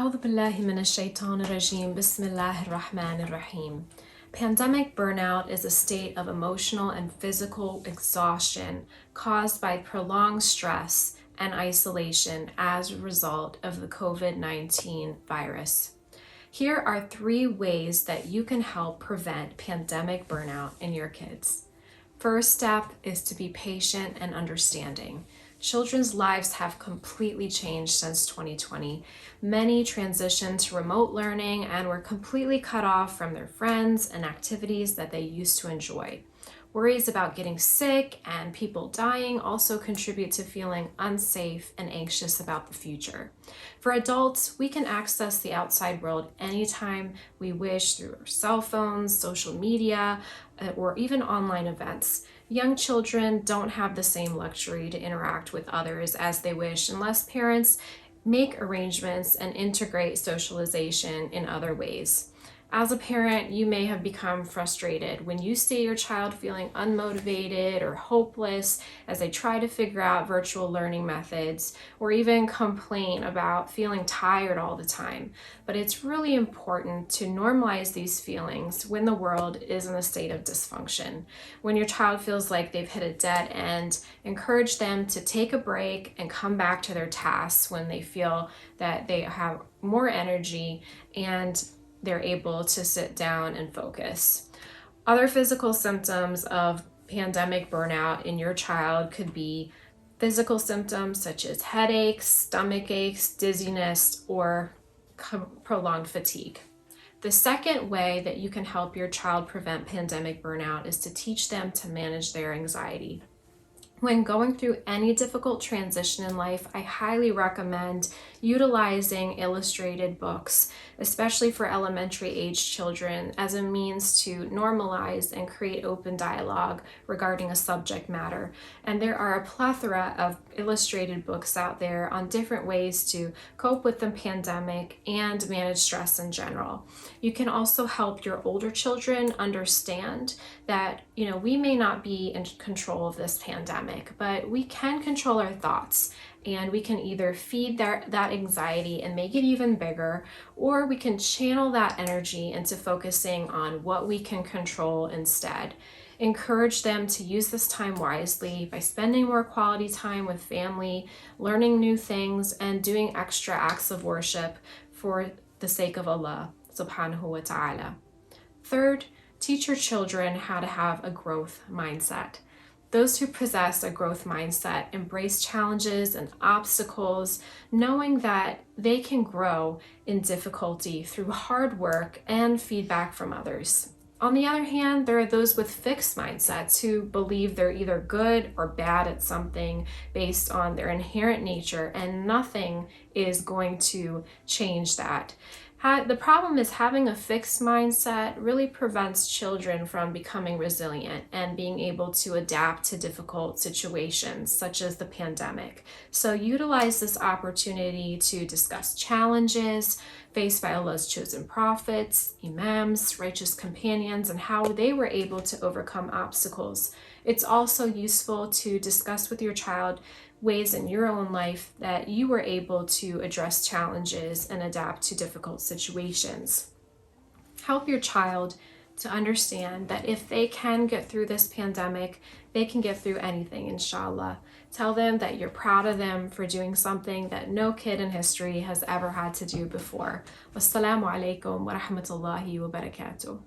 أعوذ بالله من الشيطان الرجيم. بسم الله الرحمن الرحيم. Pandemic burnout is a state of emotional and physical exhaustion caused by prolonged stress and isolation as a result of the COVID-19 virus. Here are 3 ways that you can help prevent pandemic burnout in your kids. First step is to be patient and understanding. Children's lives have completely changed since 2020. Many transitioned to remote learning and were completely cut off from their friends and activities that they used to enjoy. Worries about getting sick and people dying also contribute to feeling unsafe and anxious about the future. For adults, we can access the outside world anytime we wish through our cell phones, social media, or even online events. Young children don't have the same luxury to interact with others as they wish unless parents make arrangements and integrate socialization in other ways. As a parent, you may have become frustrated when you see your child feeling unmotivated or hopeless as they try to figure out virtual learning methods, or even complain about feeling tired all the time. But it's really important to normalize these feelings when the world is in a state of dysfunction. When your child feels like they've hit a dead end, encourage them to take a break and come back to their tasks when they feel that they have more energy and they're able to sit down and focus. Other physical symptoms of pandemic burnout in your child could be physical symptoms such as headaches, stomach aches, dizziness, or prolonged fatigue. The second way that you can help your child prevent pandemic burnout is to teach them to manage their anxiety. When going through any difficult transition in life, I highly recommend utilizing illustrated books, especially for elementary age children, as a means to normalize and create open dialogue regarding a subject matter. And there are a plethora of illustrated books out there on different ways to cope with the pandemic and manage stress in general. You can also help your older children understand that, we may not be in control of this pandemic, but we can control our thoughts, and we can either feed that anxiety and make it even bigger, or we can channel that energy into focusing on what we can control instead. Encourage them to use this time wisely by spending more quality time with family, learning new things, and doing extra acts of worship for the sake of Allah subhanahu wa ta'ala. Third, teach your children how to have a growth mindset. Those who possess a growth mindset embrace challenges and obstacles, knowing that they can grow in difficulty through hard work and feedback from others. On the other hand, there are those with fixed mindsets who believe they're either good or bad at something based on their inherent nature, and nothing is going to change that. The problem is having a fixed mindset really prevents children from becoming resilient and being able to adapt to difficult situations such as the pandemic. So utilize this opportunity to discuss challenges faced by Allah's chosen prophets, imams, righteous companions, and how they were able to overcome obstacles. It's also useful to discuss with your child ways in your own life that you were able to address challenges and adapt to difficult situations. Help your child to understand that if they can get through this pandemic, they can get through anything, inshallah. Tell them that you're proud of them for doing something that no kid in history has ever had to do before. Wassalamu alaikum wa rahmatullahi wa barakatuh.